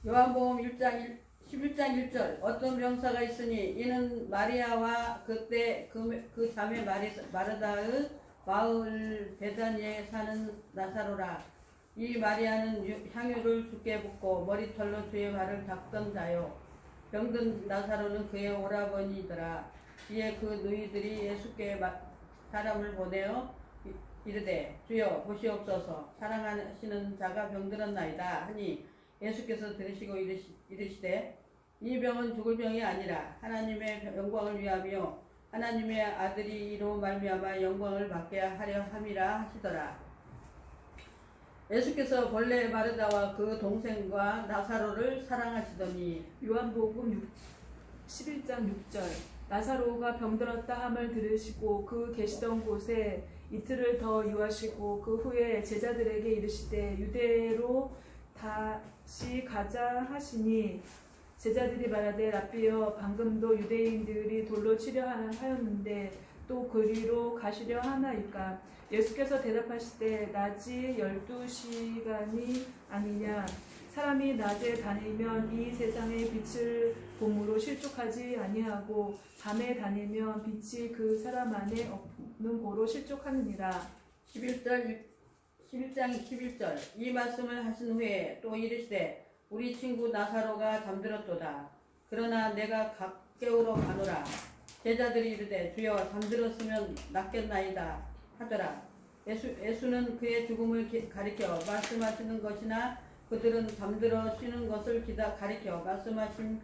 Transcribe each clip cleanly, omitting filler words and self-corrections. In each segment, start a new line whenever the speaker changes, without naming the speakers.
요한복음 11장 1절 어떤 병사가 있으니 이는 마리아와 그때 그 자매 마르다의 마을 베다니에 사는 나사로라. 이 마리아는 향유를 주께 붓고 머리털로 주의 발을 닦던 자요. 병든 나사로는 그의 오라버니더라. 이에 그 누이들이 예수께 사람을 보내어 이르되 주여 보시옵소서 사랑하시는 자가 병들었나이다 하니 예수께서 들으시고 이르시되 이 병은 죽을 병이 아니라 하나님의 영광을 위하며 하나님의 아들이 이로 말미암아 영광을 받게 하려 함이라 하시더라. 예수께서 본래 마르다와 그 동생과 나사로를 사랑하시더니
요한복음 11장 6절 나사로가 병들었다 함을 들으시고 그 계시던 곳에 이틀을 더 유하시고 그 후에 제자들에게 이르시되 유대로 다시 가자 하시니 제자들이 말하되 라삐여 방금도 유대인들이 돌로 치려 하였는데 또 그리로 가시려 하나이까. 예수께서 대답하시되 낮이 12시간이 아니냐. 사람이 낮에 다니면 이 세상의 빛을 봄으로 실족하지 아니하고 밤에 다니면 빛이 그 사람 안에 없는 고로 실족하느니라.
11장 11절 이 말씀을 하신 후에 또 이르시되 우리 친구 나사로가 잠들었도다. 그러나 내가 깨우러 가노라. 제자들이 이르되 주여 잠들었으면 낫겠나이다 하더라. 예수는 그의 죽음을 가리켜 말씀하시는 것이나 그들은 잠들어 쉬는 것을 가리켜 말씀하신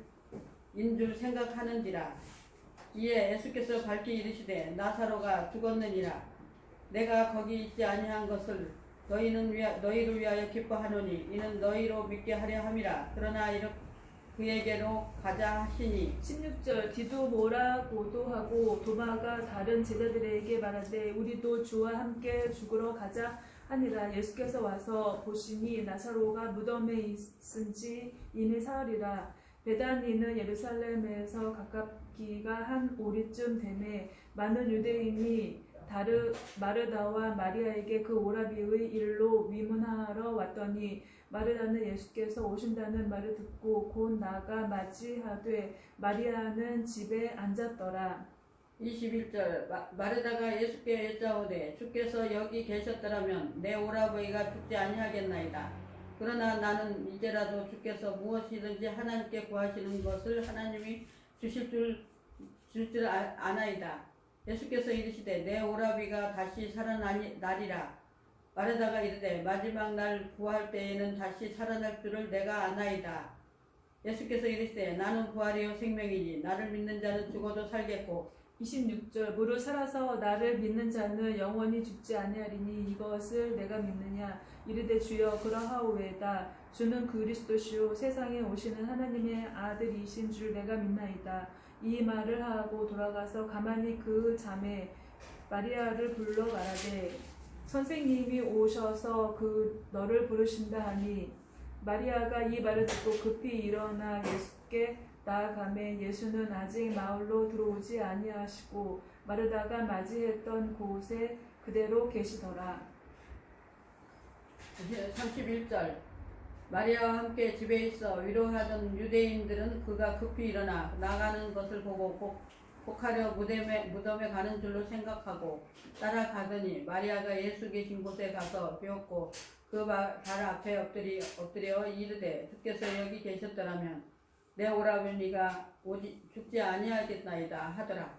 줄 생각하는지라. 이에 예수께서 밝히 이르시되 나사로가 죽었느니라. 내가 거기 있지 아니한 것을 너희를 위하여 기뻐하노니 이는 너희로 믿게 하려 함이라. 그러나 그에게로 가자 하시니
16절 디도모라고도 하고 도마가 다른 제자들에게 말하되 우리도 주와 함께 죽으러 가자 하니라. 예수께서 와서 보시니 나사로가 무덤에 있은지 이미 사흘이라. 베다니는 예루살렘에서 가깝기가 한 오리쯤 되매 많은 유대인이 마르다와 마리아에게 그 오라비의 일로 위문하러 왔더니 마르다는 예수께서 오신다는 말을 듣고 곧 나가 맞이하되 마리아는 집에 앉았더라.
21절 마르다가 예수께 여짜오되 주께서 여기 계셨더라면 내 오라버니가 죽지 아니하겠나이다. 그러나 나는 이제라도 주께서 무엇이든지 하나님께 구하시는 것을 하나님이 주실 줄 아나이다. 예수께서 이르시되 내 오라비가 다시 살아나리라. 마르다가 이르되 마지막 날 구할 때에는 다시 살아날 줄을 내가 아나이다. 예수께서 이르시되 나는 부활이요 생명이니 나를 믿는 자는 죽어도 살겠고
26절 무릇 살아서 나를 믿는 자는 영원히 죽지 아니하리니 이것을 내가 믿느냐. 이르되 주여 그러하오이다. 주는 그리스도시요 세상에 오시는 하나님의 아들이신 줄 내가 믿나이다. 이 말을 하고 돌아가서 가만히 그 자매 마리아를 불러 말하되 선생님이 오셔서 너를 부르신다 하니 마리아가 이 말을 듣고 급히 일어나 예수께 나아가매 예수는 아직 마을로 들어오지 아니하시고 마르다가 맞이했던 곳에 그대로 계시더라.
31절 마리아와 함께 집에 있어 위로하던 유대인들은 그가 급히 일어나 나가는 것을 보고 복하려 무덤에 가는 줄로 생각하고 따라가더니 마리아가 예수 계신 곳에 가서 배웠고 그 발 앞에 엎드려 이르되 주께서 여기 계셨더라면 내 오라버니가 죽지 아니하겠나이다 하더라.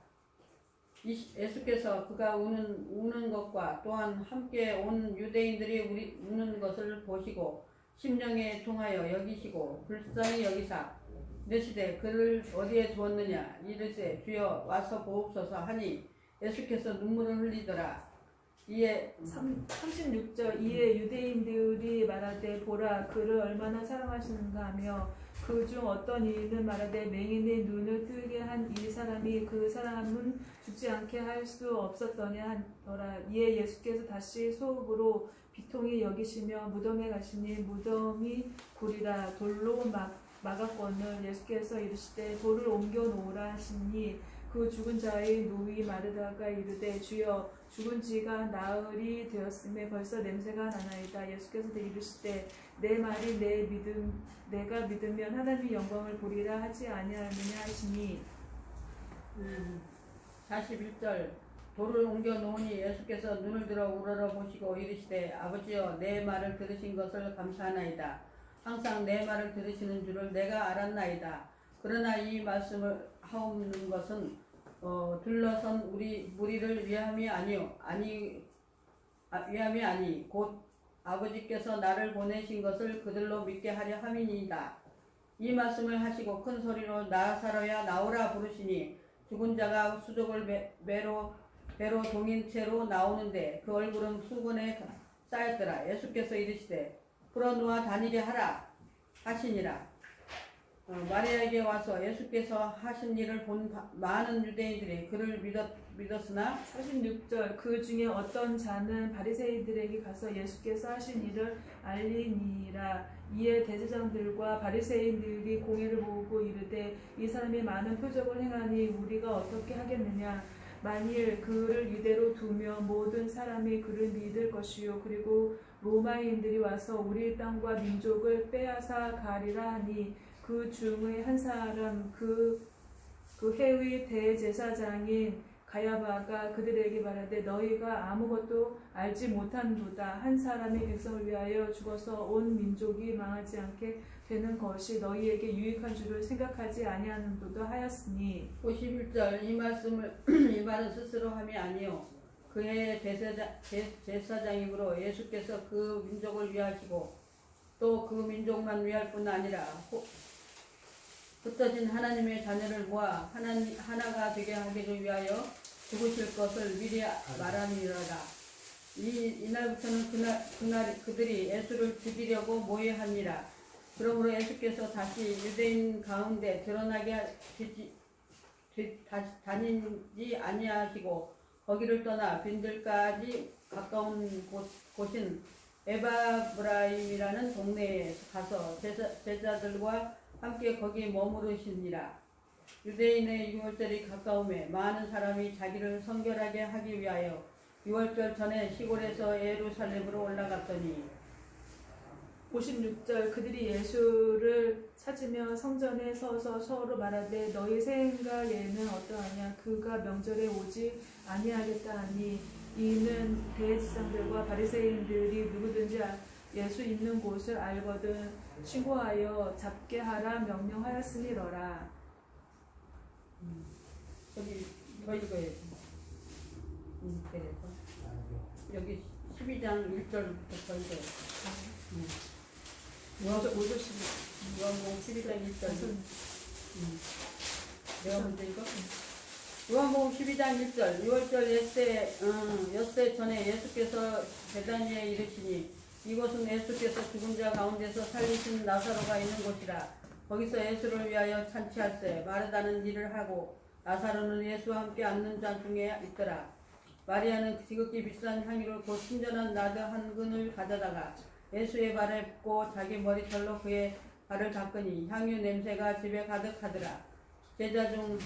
예수께서 그가 우는 것과 또한 함께 온 유대인들이 우는 것을 보시고 심령에 통하여 여기시고 불쌍히 여기사 이르시되 그를 어디에 두었느냐. 이르시되 주여 와서 보옵소서 하니 예수께서 눈물을 흘리더라. 이에
36절 이에 유대인들이 말하되 보라 그를 얼마나 사랑하시는가 하며 그 중 어떤 이는 말하되 맹인의 눈을 뜨게 한 이 사람이 그 사람은 죽지 않게 할 수 없었더냐 하더라. 이에 예수께서 다시 소읍으로 비통히 여기시며 무덤에 가시니 무덤이 굴이라 돌로 막았거늘 예수께서 이르시되 돌을 옮겨 놓으라 하시니 그 죽은 자의 노이 마르다가 이르되 주여 죽은 지가 나흘이 되었음에 벌써 냄새가 나나이다. 예수께서 이르시되 내 말이 내가 믿으면 하나님의 영광을 보리라 하지 아니하느냐 하시니
41절 돌을 옮겨 놓으니 예수께서 눈을 들어 우러러 보시고 이르시되 아버지여 내 말을 들으신 것을 감사하나이다. 항상 내 말을 들으시는 줄을 내가 알았나이다. 그러나 이 말씀을 하옵는 것은 둘러선 우리 무리를 위함이 아니 곧 아버지께서 나를 보내신 것을 그들로 믿게 하려 함이니이다. 이 말씀을 하시고 큰 소리로 나사로야 나오라 부르시니 죽은 자가 수족을 배로 동인 채로 나오는데 그 얼굴은 수건에 쌓였더라. 예수께서 이르시되 풀어놓아 다니게 하라 하시니라. 마리아에게 와서 예수께서 하신 일을 본 많은 유대인들이 그를 믿었으나
46절 그 중에 어떤 자는 바리새인들에게 가서 예수께서 하신 일을 알리니라. 이에 대제사장들과 바리새인들이 공회를 모으고 이르되 이 사람이 많은 표적을 행하니 우리가 어떻게 하겠느냐. 만일 그를 이대로 두면 모든 사람이 그를 믿을 것이요 그리고 로마인들이 와서 우리 땅과 민족을 빼앗아 가리라 하니 그 중의 한 사람 그 해의 대제사장인 가야바가 그들에게 말하되 너희가 아무것도 알지 못한도다. 한 사람이 백성을 위하여 죽어서 온 민족이 망하지 않게 되는 것이 너희에게 유익한 줄을 생각하지 아니하는도다 하였으니
51절 이 말은 스스로 함이 아니요 그의 제사장이므로 예수께서 그 민족을 위하시고 또 그 민족만 위할 뿐 아니라 흩어진 하나님의 자녀를 모아 하나가 되게 하기를 위하여 죽으실 것을 미리 말함이로다. 이날부터는 그들이 예수를 죽이려고 모여합니다. 그러므로 예수께서 다시 유대인 가운데 드러나게 다니지 아니하시고 거기를 떠나 빈들까지 가까운 곳인 에바브라임이라는 동네에 가서 제자들과 함께 거기 머무르시니라. 유대인의 유월절이 가까움에 많은 사람이 자기를 성결하게 하기 위하여 유월절 전에 시골에서 예루살렘으로 올라갔더니
56절 그들이 예수를 찾으며 성전에 서서 서로 말하되 너희 생각에는 어떠하냐. 그가 명절에 오지 아니하겠다 하니 이는 대제사장들과 바리새인들이 누구든지 예수 있는 곳을 알거든 신고하여 잡게 하라 명령하였으니로라.
여기 더 읽어야지. 여기 12장 1절부터 더 읽어요. 요한복음 12장 1절. 내가 먼저 읽어? 요한복음 12장 1절. 6월절 엿새 전에 예수께서 베다니에 이르시니 이곳은 예수께서 죽은 자 가운데서 살리신 나사로가 있는 곳이라. 거기서 예수를 위하여 잔치할세 마르다는 일을 하고 나사로는 예수와 함께 앉는 자 중에 있더라. 마리아는 지극히 비싼 향유를 곧 신전한 나드 한 근을 가져다가 예수의 발에 붓고 자기 머리털로 그의 발을 닦으니 향유 냄새가 집에 가득하더라. 제자 중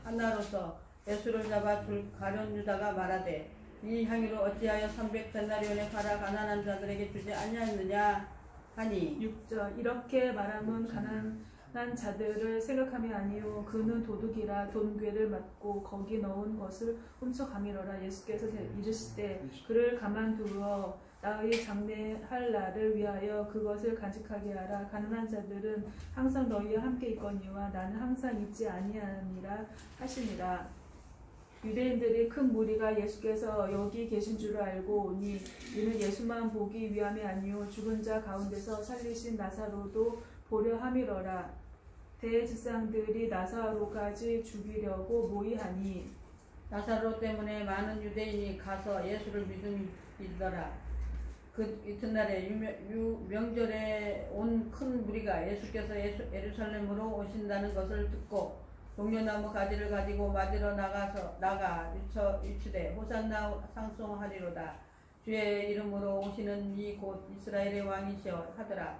하나로서 예수를 잡아 줄 가룟 유다가 말하되 이 향유를 어찌하여 300데나리온에 팔아 가난한 자들에게 주지 아니하였느냐 하니
6절 이렇게 말함은 가난한 자들을 생각함이 아니요 그는 도둑이라 돈괴를 맞고 거기 넣은 것을 훔쳐가미러라. 예수께서 이르시되 그를 가만두어 나의 장례할 날을 위하여 그것을 간직하게 하라. 가난한 자들은 항상 너희와 함께 있거니와 나는 항상 있지 아니하니라 하시니라. 유대인들이 큰 무리가 예수께서 여기 계신 줄 알고 오니 이는 예수만 보기 위함이 아니요 죽은 자 가운데서 살리신 나사로도 보려 함이러라. 대제사장들이 나사로까지 죽이려고 모의하니
나사로 때문에 많은 유대인이 가서 예수를 믿더라. 그 이튿날에 명절에 온 큰 무리가 예수께서 예루살렘으로 오신다는 것을 듣고 동료나무 가지를 가지고 맞으러 나가 유치되 호산나 상송하리로다. 주의 이름으로 오시는 이 곧 이스라엘의 왕이시여 하더라.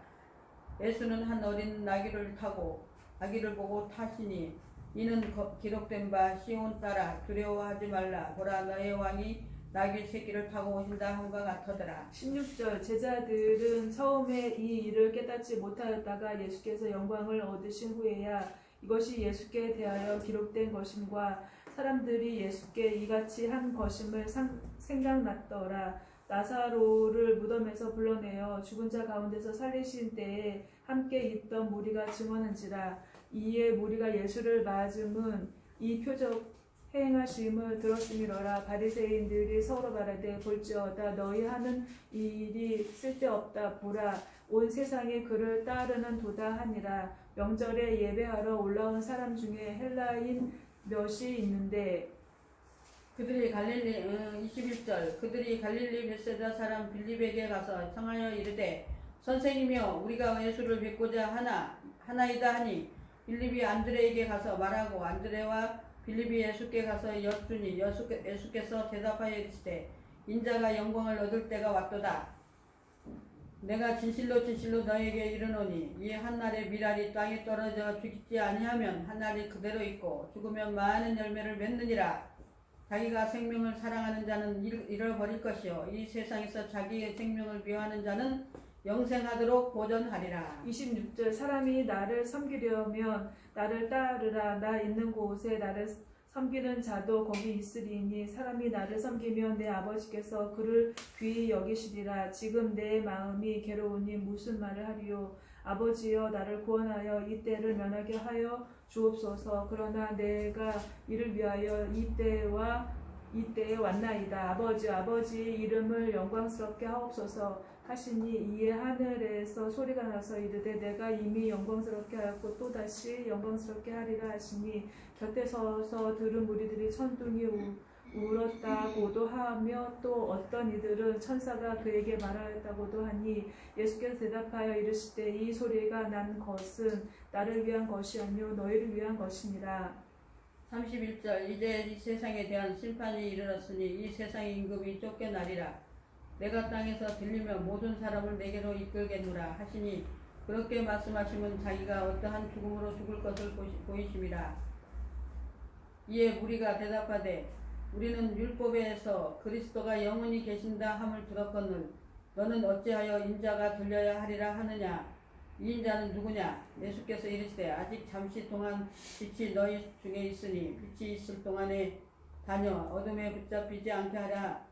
예수는 한 어린 나귀를 타고 아기를 보고 타시니 이는 기록된 바 시온 딸아 두려워하지 말라. 보라 너의 왕이 나귀 새끼를 타고 오신다 함과 같더라.
16절 제자들은 처음에 이 일을 깨닫지 못하였다가 예수께서 영광을 얻으신 후에야 이것이 예수께 대하여 기록된 것임과 사람들이 예수께 이같이 한 것임을 생각났더라. 나사로를 무덤에서 불러내어 죽은 자 가운데서 살리신 때에 함께 있던 무리가 증언한지라. 이에 무리가 예수를 맞음은 이 표적 행하심을 들었음이로라. 바리새인들이 서로 말하되 볼지어다 너희 하는 일이 쓸데없다. 보라 온 세상이 그를 따르는 도다 하니라. 명절에 예배하러 올라온 사람 중에 헬라인 몇이 있는데
그들이 21절 그들이 갈릴리 벳세다 사람 빌립에게 가서 청하여 이르되 선생이며 우리가 예수를 뵙고자 하나이다 하니 빌립이 안드레에게 가서 말하고 안드레와 빌립이 예수께 가서 여쭈니 예수께서 대답하여 이르시되 인자가 영광을 얻을 때가 왔도다. 내가 진실로 진실로 너에게 이르노니 이 한날에 미랄이 땅에 떨어져 죽지 아니하면 한날이 그대로 있고 죽으면 많은 열매를 맺느니라. 자기가 생명을 사랑하는 자는 잃어버릴 것이요 이 세상에서 자기의 생명을 미워하는 자는 영생하도록 보전하리라.
26절 사람이 나를 섬기려면 나를 따르라. 나 있는 곳에 나를 섬기는 자도 거기 있으리니 사람이 나를 섬기면 내 아버지께서 그를 귀히 여기시리라. 지금 내 마음이 괴로우니 무슨 말을 하리요. 아버지여 나를 구원하여 이 때를 면하게 하여 주옵소서. 그러나 내가 이를 위하여 이때에 왔나이다. 아버지의 이름을 영광스럽게 하옵소서 하시니 이에 하늘에서 소리가 나서 이르되 내가 이미 영광스럽게 하였고 또다시 영광스럽게 하리라 하시니 곁에 서서 들은 무리들이 천둥이 울었다고도 하며 또 어떤 이들은 천사가 그에게 말하였다고도 하니 예수께서 대답하여 이르시되 이 소리가 난 것은 나를 위한 것이 아니요 너희를 위한 것이니라.
31절 이제 이 세상에 대한 심판이 이르렀으니 이 세상의 임금이 쫓겨나리라. 내가 땅에서 들리면 모든 사람을 내게로 이끌겠노라 하시니 그렇게 말씀하시면 자기가 어떠한 죽음으로 죽을 것을 보이심이라. 이에 무리가 대답하되 우리는 율법에서 그리스도가 영원히 계신다 함을 들었거늘 너는 어찌하여 인자가 들려야 하리라 하느냐. 이 인자는 누구냐. 예수께서 이르시되 아직 잠시 동안 빛이 너희 중에 있으니 빛이 있을 동안에 다녀 어둠에 붙잡히지 않게 하라.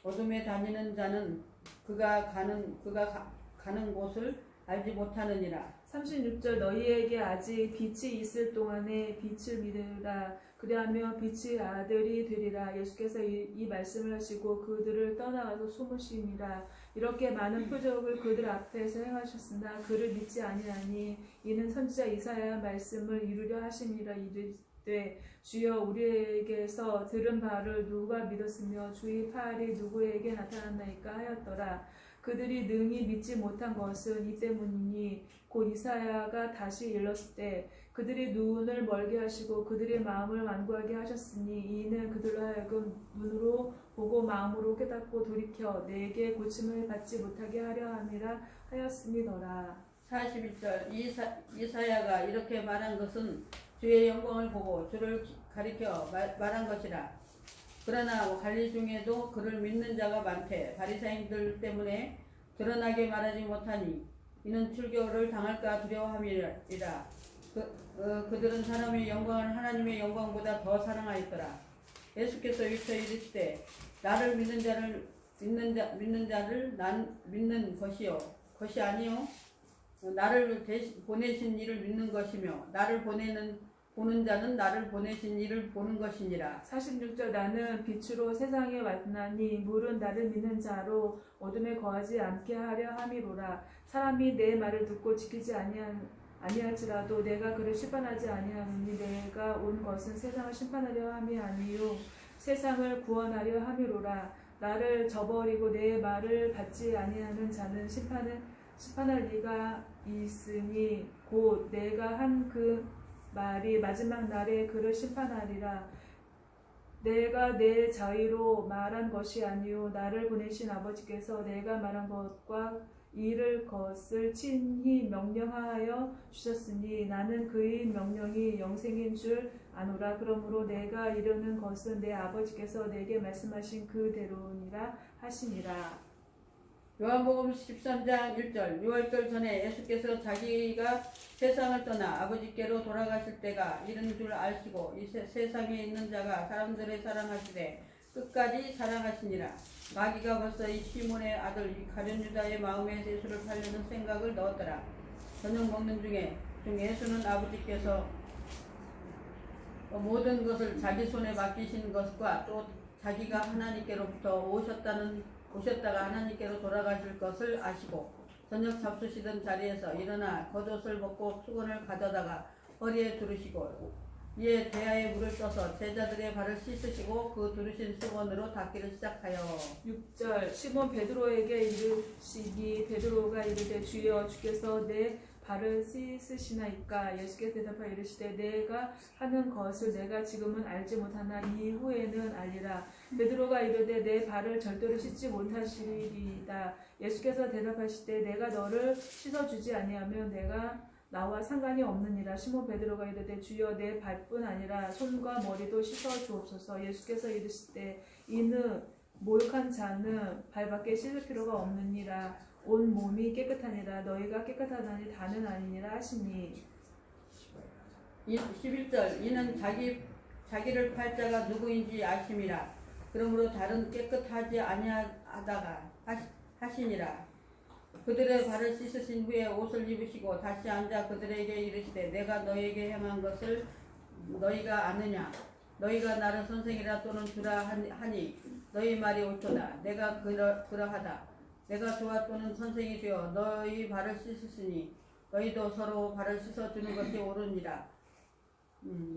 어둠에 다니는 자는 그가 가는 곳을 알지 못하느니라.
36절 너희에게 아직 빛이 있을 동안에 빛을 믿으라. 그리하면 빛의 아들이 되리라. 예수께서 이 말씀을 하시고 그들을 떠나가서 숨으심이라. 이렇게 많은 표적을 그들 앞에서 행하셨으나 그를 믿지 아니하니 이는 선지자 이사야의 말씀을 이루려 하심이라. 이르되 주여 우리에게서 들은 바를 누가 믿었으며 주의 팔이 누구에게 나타났나이까 하였더라. 그들이 능히 믿지 못한 것은 이 때문이니 곧 이사야가 다시 일렀을 때 그들이 눈을 멀게 하시고 그들의 마음을 완고하게 하셨으니 이는 그들로 하여금 눈으로 보고 마음으로 깨닫고 돌이켜 내게 고침을 받지 못하게 하려 함이라 하였음이더라.
41절 이사야가 이렇게 말한 것은 주의 영광을 보고 주를 가리켜 말한 것이라. 그러나 관리 중에도 그를 믿는 자가 많되 바리새인들 때문에 드러나게 말하지 못하니 이는 출교를 당할까 두려워함이라. 그들은 사람의 영광을 하나님의 영광보다 더 사랑하였더라. 예수께서 위쳐 이르시되 나를 믿는 자를 난 믿는 것이 아니요 나를 보내신 이를 믿는 것이며 나를 보는 자는 나를 보내신 이를 보는 것이니라.
46절 나는 빛으로 세상에 왔나니 물은 나를 믿는 자로 어둠에 거하지 않게 하려 함이로라. 사람이 내 말을 듣고 지키지 아니할지라도 내가 그를 심판하지 아니하노니 내가 온 것은 세상을 심판하려 함이 아니요 세상을 구원하려 함이로라. 나를 저버리고 내 말을 받지 아니하는 자는 심판할 리가 있으니 곧 내가 한 그 말이 마지막 날에 그를 심판하리라. 내가 내 자의로 말한 것이 아니요 나를 보내신 아버지께서 내가 말한 것과 이를 것을 친히 명령하여 주셨으니 나는 그의 명령이 영생인 줄 아노라. 그러므로 내가 이르는 것은 내 아버지께서 내게 말씀하신 그대로니라 하시니라.
요한복음 13장 1절 유월절 전에 예수께서 자기가 세상을 떠나 아버지께로 돌아가실 때가 이른 줄 아시고 이 세상에 있는 자가 사람들을 사랑하시되 끝까지 사랑하시니라. 마귀가 벌써 이 시몬의 아들 이 가룟 유다의 마음에 예수를 팔려는 생각을 넣었더라. 저녁 먹는 중에 예수는 아버지께서 모든 것을 자기 손에 맡기신 것과 또 자기가 하나님께로부터 오셨다가 하나님께로 돌아가실 것을 아시고 저녁 잡수시던 자리에서 일어나 겉옷을 벗고 수건을 가져다가 허리에 두르시고 이에 대야에 물을 떠서 제자들의 발을 씻으시고 그 두르신 수건으로 닦기를 시작하여
6절 시몬 베드로에게 이르시니 베드로가 이르되 주여 주께서 내 발을 씻으시나이까. 예수께서 대답하여 이르시되 내가 하는 것을 내가 지금은 알지 못하나 이후에는 알리라. 베드로가 이르되 내 발을 절대로 씻지 못하시리이다. 예수께서 대답하시되 내가 너를 씻어주지 아니하면 내가 나와 상관이 없느니라. 시몬 베드로가 이르되 주여 내 발뿐 아니라 손과 머리도 씻어 주옵소서. 예수께서 이르시되 이는 모욕한 자는 발밖에 씻을 필요가 없느니라. 온 몸이 깨끗하니라. 너희가 깨끗하다니 다는 아니니라 하시니
11절 이는 자기를 팔 자가 누구인지 아심이라. 그러므로 다른 깨끗하지 아니하다가 하시니라. 그들의 발을 씻으신 후에 옷을 입으시고 다시 앉아 그들에게 이르시되 내가 너희에게 행한 것을 너희가 아느냐. 너희가 나를 선생이라 또는 주라 하니 너희 말이 옳도다. 내가 그러하다. 내가 주와 또는 선생이 되어 너희 발을 씻으시니 너희도 서로 발을 씻어주는 것이 옳으니라.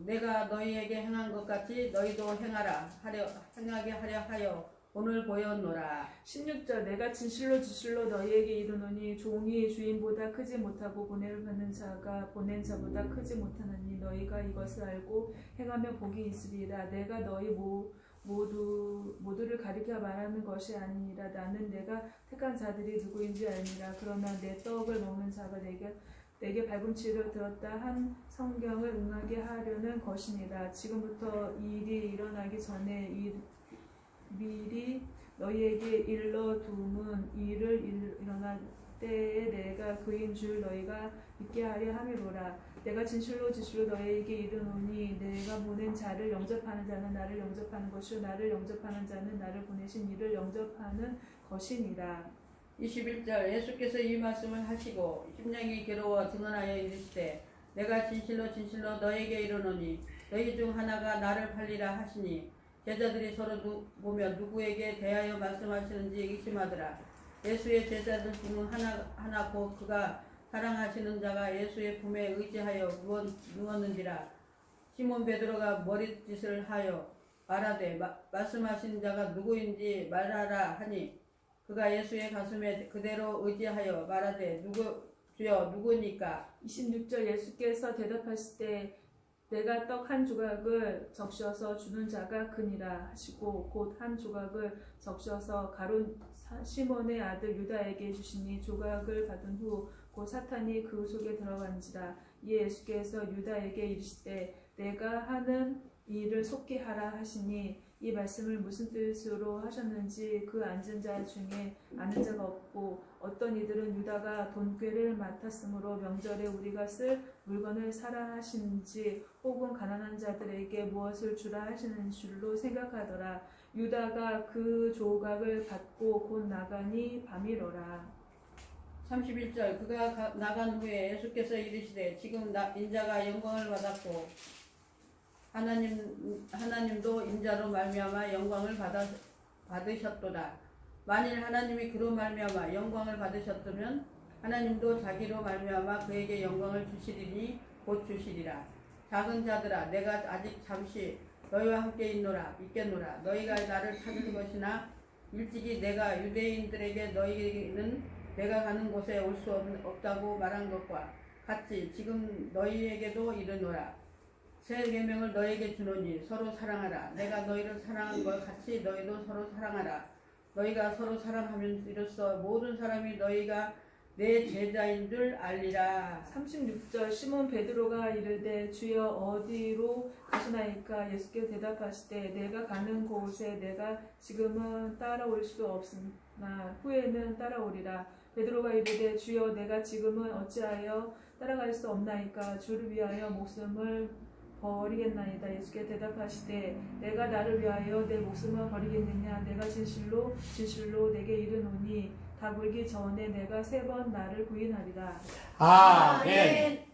내가 너희에게 행한 것 같이 너희도 행하게 하려 하여 오늘 보였노라.
16절 내가 진실로 너희에게 이르노니 종이 주인보다 크지 못하고 보냄을 받는 자가 보낸 자보다 크지 못하나니 너희가 이것을 알고 행하며 복이 있으리라. 내가 너희 모두를 가리켜 말하는 것이 아니니라. 나는 내가 택한 자들이 누구인지 알니라. 그러나 내 떡을 먹는 자가 내게 발꿈치를 들었다 한 성경을 응하게 하려는 것이니라. 지금부터 이 일이 일어나기 전에 미리 너희에게 일러둠은 이를 일어날 때에 내가 그인 줄 너희가 믿게 하려 함이로라. 내가 진실로 너희에게 이르노니 내가 보낸 자를 영접하는 자는 나를 영접하는 것이요 나를 영접하는 자는 나를 보내신 이를 영접하는 것이니라.
21절 예수께서 이 말씀을 하시고 심령이 괴로워 증언하여 이르시되 내가 진실로 너에게 이르노니 너희 중 하나가 나를 팔리라 하시니 제자들이 서로 보며 누구에게 대하여 말씀하시는지 의심하더라. 예수의 제자들 중 하나 곧 그가 사랑하시는 자가 예수의 품에 의지하여 누웠는지라. 시몬 베드로가 머릿짓을 하여 말하되 말씀하신 자가 누구인지 말하라 하니 그가 예수의 가슴에 그대로 의지하여 말하되 주여 누구니까.
26절 예수께서 대답하실 때 내가 떡 한 조각을 적셔서 주는 자가 그니라 하시고 곧 한 조각을 적셔서 가룟 시몬의 아들 유다에게 주시니 조각을 받은 후 곧 사탄이 그 속에 들어간지라. 이에 예수께서 유다에게 이르시되 내가 하는 일을 속히 하라 하시니 이 말씀을 무슨 뜻으로 하셨는지 그 앉은 자 중에 아는 자가 없고 어떤 이들은 유다가 돈꾀를 맡았으므로 명절에 우리가 쓸 물건을 사라 하시는지 혹은 가난한 자들에게 무엇을 주라 하시는 줄로 생각하더라. 유다가 그 조각을 받고 곧 나가니 밤이로라.
31절 그가 나간 후에 예수께서 이르시되 지금 인자가 영광을 받았고 하나님도 인자로 말미암아 영광을 받으셨도다. 만일 하나님이 그로 말미암아 영광을 받으셨다면 하나님도 자기로 말미암아 그에게 영광을 주시리니 곧 주시리라. 작은 자들아 내가 아직 잠시 너희와 함께 있겠노라. 너희가 나를 찾은 것이나 일찍이 내가 유대인들에게 너희는 내가 가는 곳에 올 수 없다고 말한 것과 같이 지금 너희에게도 이르노라. 새 계명을 너희에게 주노니 서로 사랑하라. 내가 너희를 사랑한 것 같이 너희도 서로 사랑하라. 너희가 서로 사랑하면 이로써 모든 사람이 너희가 내 제자인 줄 알리라.
36절 시몬 베드로가 이르되 주여 어디로 가시나이까? 예수께 대답하시되 내가 가는 곳에 내가 지금은 따라올 수 없으나 후에는 따라오리라. 베드로가 이르되 주여 내가 지금은 어찌하여 따라갈 수 없나이까? 주를 위하여 목숨을 버리겠나이다. 예수께 대답하시되 내가 나를 위하여 내 목숨을 버리겠느냐? 내가 진실로 진실로 내게 이르노니 다 굴기 전에 내가 3번 나를 부인하리라.
아멘.